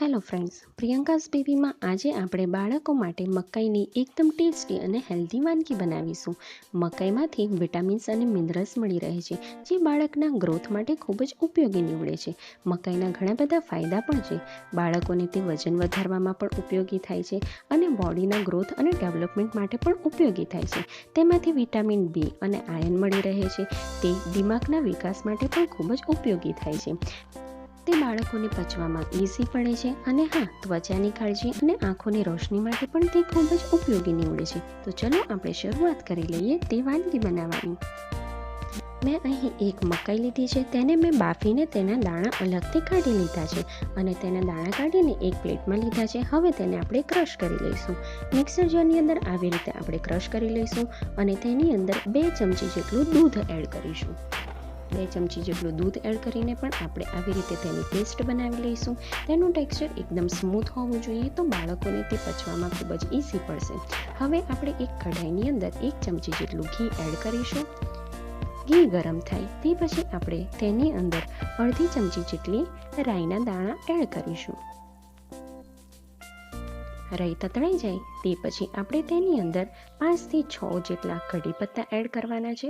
Hello friends, પ્રિયંકાસ બેબીમાં આજે આપણે બાળકો માટે મકાઈની એકદમ ટેસ્ટી અને હેલ્ધી વાનગી બનાવીશું. મકાઈમાંથી વિટામિન્સ અને મિનરલ્સ મળી રહે છે, જે બાળકના ગ્રોથ માટે ખૂબ જ ઉપયોગી નીવડે છે. મકાઈના ઘણા બધા ફાયદા પણ છે. બાળકોને તે વજન વધારવામાં પણ ઉપયોગી થાય છે અને બોડીના ગ્રોથ અને ડેવલપમેન્ટ માટે પણ ઉપયોગી થાય છે. તેમાંથી વિટામિન બી અને આયર્ન મળી રહે છે. તે દિમાગના વિકાસ માટે પણ ખૂબ જ ઉપયોગી થાય છે. તે બાળકોને પચવામાં ઇઝી પડે છે અને ત્વચાની કાળજી અને આંખોની રોશની માટે પણ તે ખૂબ જ ઉપયોગી નીવડે છે. તો ચલો આપણે શરૂઆત કરી લઈએ તે વાનગી બનાવવાની. મેં અહીં એક મકાઈ લીધી છે. તેને મેં બાફીને તેના દાણા અલગથી કાઢી લીધા છે અને તેના દાણા કાઢીને એક પ્લેટમાં લીધા છે. હવે તેને આપણે ક્રશ કરી લઈશું. મિક્સર જારની અંદર આવી રીતે આપણે ક્રશ કરી લઈશું અને તેની અંદર 2 ચમચી જેટલું દૂધ એડ કરીશું. 2 ચમચી જેટલું દૂધ એડ કરીને પણ આપણે આવી રીતે તેની પેસ્ટ બનાવી લઈશું. તેનું ટેક્સચર એકદમ સ્મૂથ હોવું જોઈએ, તો બાળકોને તે પચવામાં ખૂબ જ ઇઝી પડશે. હવે આપણે એક કઢાઈની અંદર 1 ચમચી જેટલું ઘી એડ કરીશું. ઘી ગરમ થાય તે પછી આપણે તેની અંદર અડધી ચમચી જેટલી રાઈના દાણા એડ કરીશું. રાઈ તતળાઈ જાય તે પછી આપણે તેની અંદર 5 થી 6 જેટલા કઢી પત્તા એડ કરવાના છે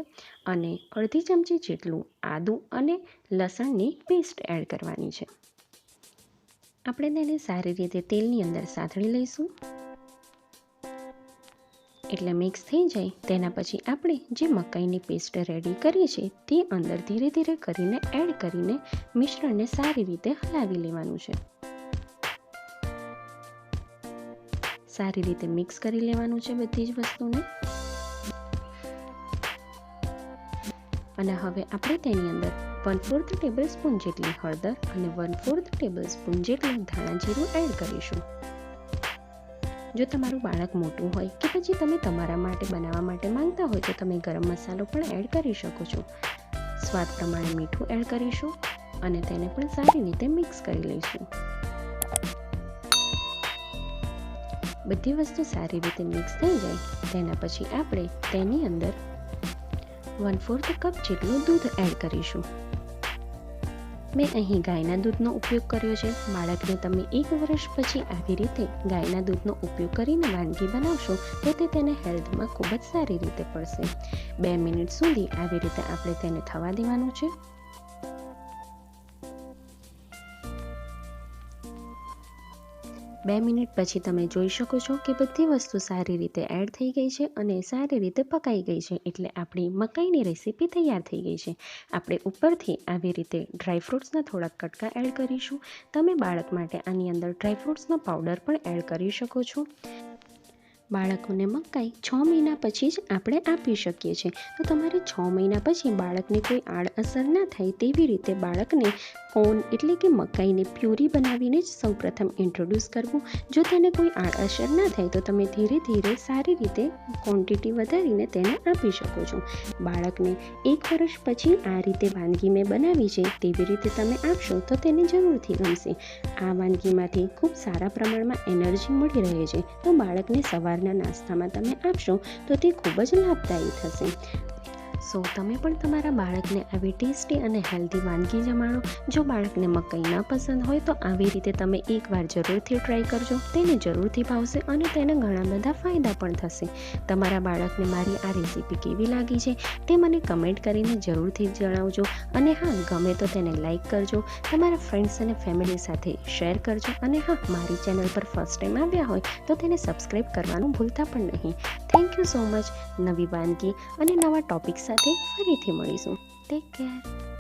અને અડધી ચમચી જેટલું આદું અને લસણની પેસ્ટ એડ કરવાની છે. આપણે તેને સારી રીતે તેલની અંદર સાતળી લઈશું. એટલે મિક્સ થઈ જાય તેના પછી આપણે જે મકાઈની પેસ્ટ રેડી કરી છે તે અંદર ધીરે ધીરે કરીને એડ કરીને મિશ્રણને સારી રીતે હલાવી લેવાનું છે. સારી રીતે મિક્સ કરી લેવાનું છે બધી જ વસ્તુને. અને હવે આપણે તેની અંદર 1/4 ટેબલ સ્પૂન જેટલી હળદર અને 1/4 ટેબલ સ્પૂન જેટલું ધાણા જીરું એડ કરીશું. જો તમારું બાળક મોટું હોય કે પછી તમે તમારા માટે બનાવવા માટે માંગતા હોય તો તમે ગરમ મસાલો પણ એડ કરી શકો છો. સ્વાદ પ્રમાણે મીઠું એડ કરીશું અને તેને પણ સારી રીતે મિક્સ કરી લઈશું. બધી વસ્તુ સારી રીતે મિક્સ થઈ જાય તેના પછી આપણે તેની અંદર 1/4 કપ જેટલું દૂધ એડ કરીશું. મેં અહીં ગાયના દૂધનો ઉપયોગ કર્યો છે. બાળકને તમે 1 વર્ષ પછી આવી રીતે ગાયના દૂધનો ઉપયોગ કરીને વાનગી બનાવશો તો તે તેને હેલ્થમાં ખૂબ જ સારી રીતે પડશે. 2 મિનિટ સુધી આવી રીતે આપણે તેને થવા દેવાનું છે. 2 મિનિટ પછી તમે જોઈ શકો છો કે બધી વસ્તુ સારી રીતે એડ થઈ ગઈ છે અને સારી રીતે પકાઈ ગઈ છે. એટલે આપણી મકાઈની રેસીપી તૈયાર થઈ ગઈ છે. આપણે ઉપરથી આવી રીતે ડ્રાયફ્રૂટ્સના થોડાક કટકા એડ કરીશું. તમે બાળક માટે આની અંદર ડ્રાયફ્રૂટ્સનો પાવડર પણ એડ કરી શકો છો. બાળકોને મકાઈ 6 મહિના પછી જ આપણે આપી શકીએ છીએ. તો તમારે 6 મહિના પછી બાળકને કોઈ આડઅસર ના થાય તેવી રીતે બાળકને કોર્ન એટલે કે મકાઈને પ્યુરી બનાવીને જ સૌપ્રથમ ઇન્ટ્રોડ્યુસ કરવું. જો તેને કોઈ આડઅસર ના થાય તો તમે ધીરે ધીરે સારી રીતે ક્વોન્ટિટી વધારીને તેને આપી શકો છો. બાળકને 1 વર્ષ પછી આ રીતે વાનગી મેં બનાવી છે તેવી રીતે તમે આપશો તો તેને જરૂરથી ગમશે. આ વાનગીમાંથી ખૂબ સારા પ્રમાણમાં એનર્જી મળી રહે છે. તો બાળકને સવારના નાસ્તામાં તમે આપશો તો તે ખૂબ જ લાભદાયી થશે. તમે પણ તમારા બાળકને આવી ટેસ્ટી અને હેલ્ધી વાનગી જમાડો. જો બાળકને મકાઈ ન પસંદ હોય તો આવી રીતે તમે એકવાર જરૂરથી ટ્રાય કરજો. તેને જરૂરથી ભાવશે અને તેને ઘણા બધા ફાયદા પણ થશે. તમારા બાળકને મારી આ રેસીપી કેવી લાગી છે તે મને કમેન્ટ કરીને જરૂરથી જણાવજો. અને ગમે તો તેને લાઈક કરજો, તમારા ફ્રેન્ડ્સ અને ફેમિલી સાથે શેર કરજો. અને મારી ચેનલ પર ફર્સ્ટ ટાઈમ આવ્યા હોય તો તેને સબસ્ક્રાઈબ કરવાનું ભૂલતા પણ નહીં. Thank you so much. નવી વાનગી અને નવા ટોપિક સાથે ફરીથી મળીશું. Take care.